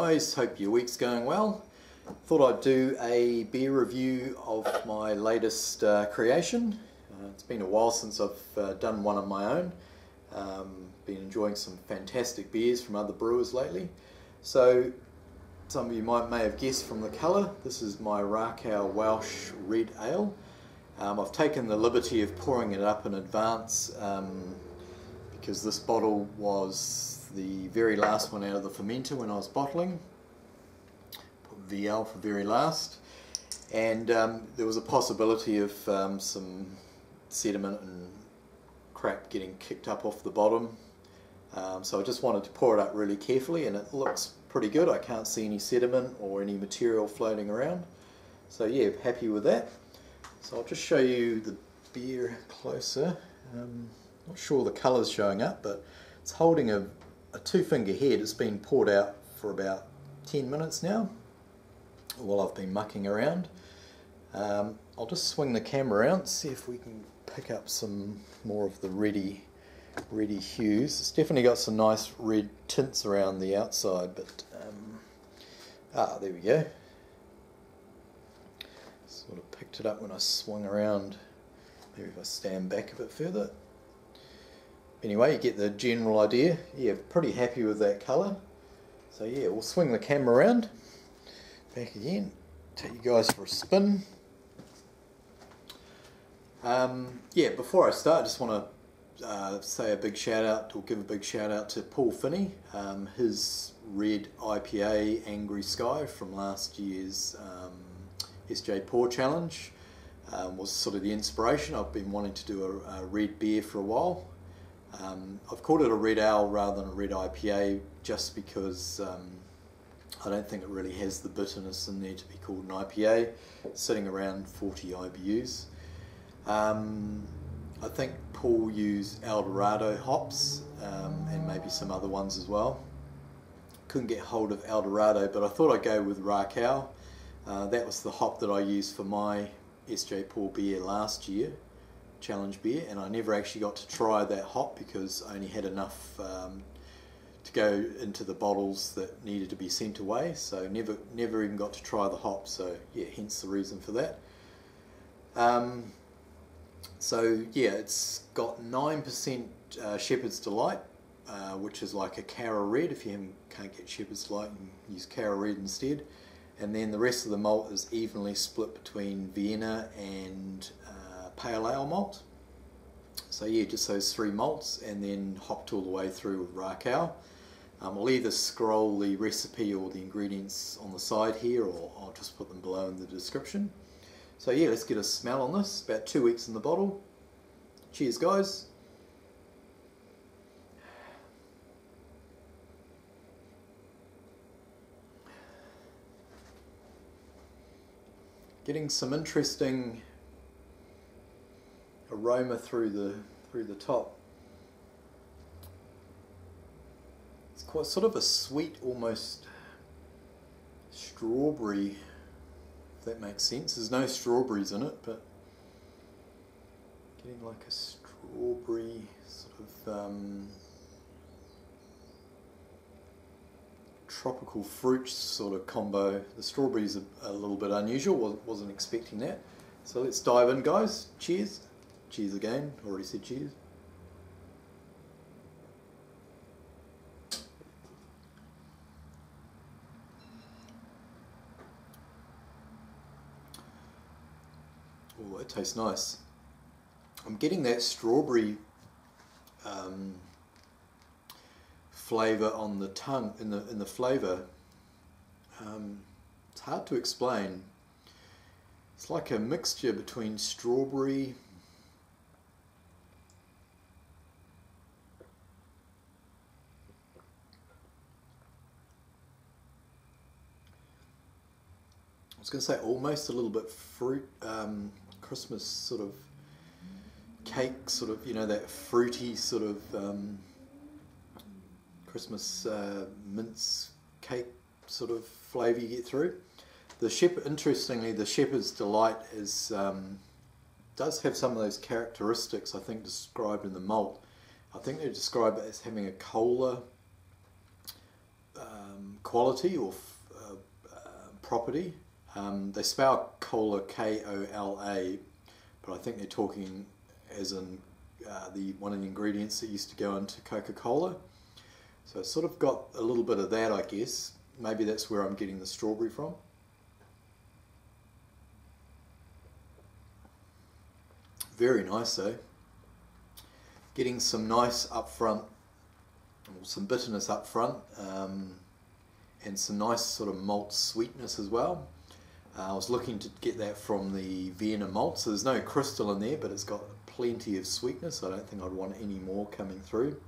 guys, hope your week's going well. Thought I'd do a beer review of my latest creation. It's been a while since I've done one of my own. Been enjoying some fantastic beers from other brewers lately. So some of you may have guessed from the colour, this is my Rakau Welch Red Ale. I've taken the liberty of pouring it up in advance because this bottle was the very last one out of the fermenter when I was bottling. Put VL for very last, and there was a possibility of some sediment and crap getting kicked up off the bottom, so I just wanted to pour it up really carefully, and it looks pretty good. I can't see any sediment or any material floating around, so yeah, happy with that. So I'll just show you the beer closer. Not sure the colour's showing up, but it's holding a 2-finger head. It's been poured out for about 10 minutes now while I've been mucking around. I'll just swing the camera around, see if we can pick up some more of the reddy hues. It's definitely got some nice red tints around the outside, but there we go. Sort of picked it up when I swung around. Maybe if I stand back a bit further. Anyway, you get the general idea. Yeah, pretty happy with that colour. So yeah, we'll swing the camera around. Back again. Take you guys for a spin. Yeah, before I start, I just want to say a big shout out, or give a big shout out to Paul Finney. His red IPA Angry Sky from last year's SJ Pour Challenge was sort of the inspiration. I've been wanting to do a red beer for a while. I've called it a red ale rather than a red IPA just because I don't think it really has the bitterness in there to be called an IPA. It's sitting around 40 IBUs. I think Paul used Eldorado hops and maybe some other ones as well. Couldn't get hold of Eldorado, but I thought I'd go with Rakau. That was the hop that I used for my SJ Pour beer last year, challenge beer, and I never actually got to try that hop because I only had enough to go into the bottles that needed to be sent away, so never even got to try the hop, so yeah, hence the reason for that. So yeah, it's got 9% Shepherd's Delight, which is like a Carared. If you can't get Shepherd's Delight, you can use Carared instead. And then the rest of the malt is evenly split between Vienna and Pale Ale Malt. So yeah, just those 3 malts, and then hopped all the way through with Rakau. I'll either scroll the recipe or the ingredients on the side here, or I'll just put them below in the description. So yeah, let's get a smell on this. About 2 weeks in the bottle. Cheers, guys. Getting some interesting aroma through the top. It's quite sort of a sweet, almost strawberry, if that makes sense. There's no strawberries in it, but getting like a strawberry sort of tropical fruit sort of combo. The strawberries are a little bit unusual, wasn't expecting that. So let's dive in, guys. Cheers. Cheers again, already said cheers. Oh, that tastes nice. I'm getting that strawberry flavour on the tongue, in the flavour. It's hard to explain. It's like a mixture between strawberry, I was going to say almost a little bit fruit, Christmas sort of cake, sort of, you know, that fruity sort of Christmas mince cake sort of flavour you get through. Interestingly, the Shepherd's Delight does have some of those characteristics I think described in the malt. I think they describe it as having a cola quality or property. They spell cola K-O-L-A, but I think they're talking as in one of the ingredients that used to go into Coca-Cola. So it's sort of got a little bit of that, I guess. Maybe that's where I'm getting the strawberry from. Very nice though. Getting some nice upfront, or some bitterness up front, and some nice sort of malt sweetness as well. I was looking to get that from the Vienna malt, so there's no crystal in there, but it's got plenty of sweetness. I don't think I'd want any more coming through.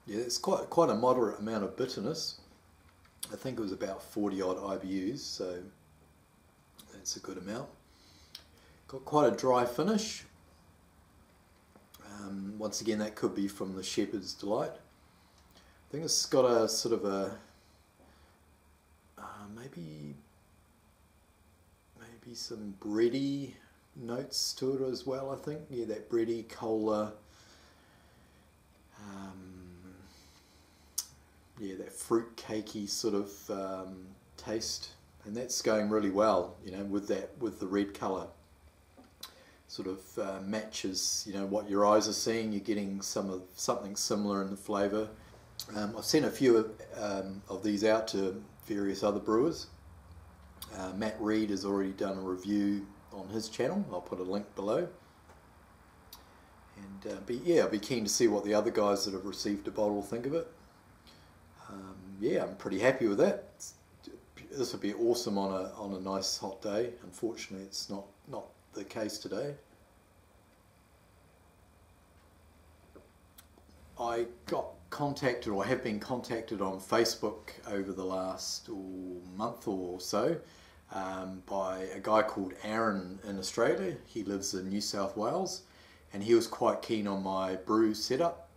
Yeah, it's quite a moderate amount of bitterness. I think it was about 40 odd IBUs, so that's a good amount. Got quite a dry finish. Once again, that could be from the Shepherd's Delight. I think it's got a sort of a maybe some bready notes to it as well. I think, yeah, that bready cola, yeah, that fruit cakey sort of taste, and that's going really well, you know, with the red colour. Sort of matches, you know, what your eyes are seeing. You're getting something similar in the flavour. I've sent a few of these out to various other brewers. Matt Reed has already done a review on his channel. I'll put a link below. And yeah, I'll be keen to see what the other guys that have received a bottle think of it. Yeah, I'm pretty happy with that. This would be awesome on a nice hot day. Unfortunately, it's not the case today. I got contacted, or have been contacted on Facebook over the last month or so by a guy called Aaron in Australia. He lives in New South Wales, and he was quite keen on my brew setup,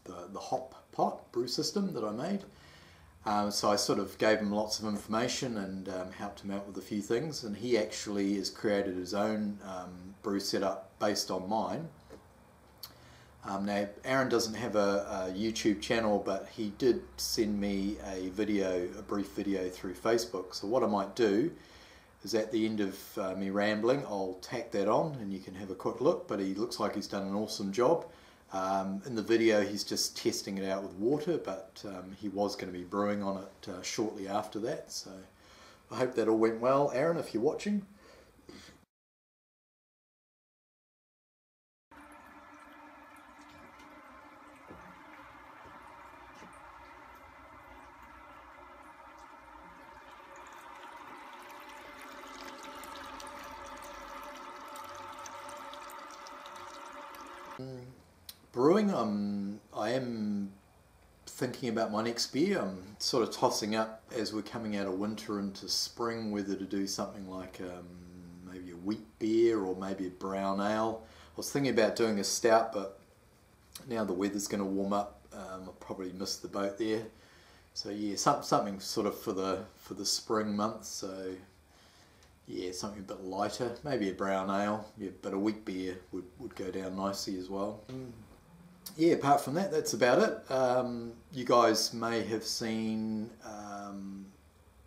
the hop pot brew system that I made. So I sort of gave him lots of information and helped him out with a few things, and he actually has created his own brew setup based on mine. Now, Aaron doesn't have a YouTube channel, but he did send me a brief video through Facebook. So what I might do is, at the end of me rambling, I'll tack that on and you can have a quick look. But he looks like he's done an awesome job. In the video he's just testing it out with water, but he was going to be brewing on it shortly after that. So I hope that all went well, Aaron, if you're watching. Brewing, I am thinking about my next beer. I'm sort of tossing up, as we're coming out of winter into spring, whether to do something like maybe a wheat beer or maybe a brown ale. I was thinking about doing a stout, but now the weather's going to warm up. I'll probably miss the boat there. So yeah, something sort of for the spring months. So yeah, something a bit lighter, maybe a brown ale, yeah, but a wheat beer would go down nicely as well. Yeah, apart from that, that's about it. You guys may have seen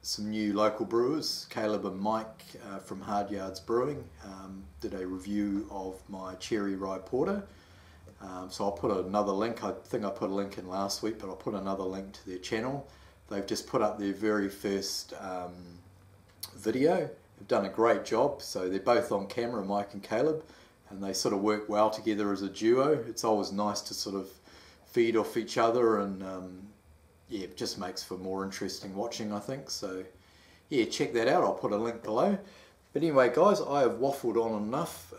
some new local brewers. Caleb and Mike from Hard Yards Brewing did a review of my cherry rye porter. So I'll put another link. I think I put a link in last week, but I'll put another link to their channel. They've just put up their very first video. They've done a great job. So they're both on camera, Mike and Caleb, and they sort of work well together as a duo. It's always nice to sort of feed off each other, and yeah, it just makes for more interesting watching, I think. So yeah, check that out. I'll put a link below. But anyway, guys, I have waffled on enough.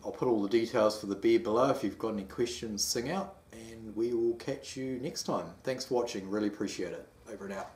I'll put all the details for the beer below. If you've got any questions, sing out, and we will catch you next time. Thanks for watching. Really appreciate it. Over and out.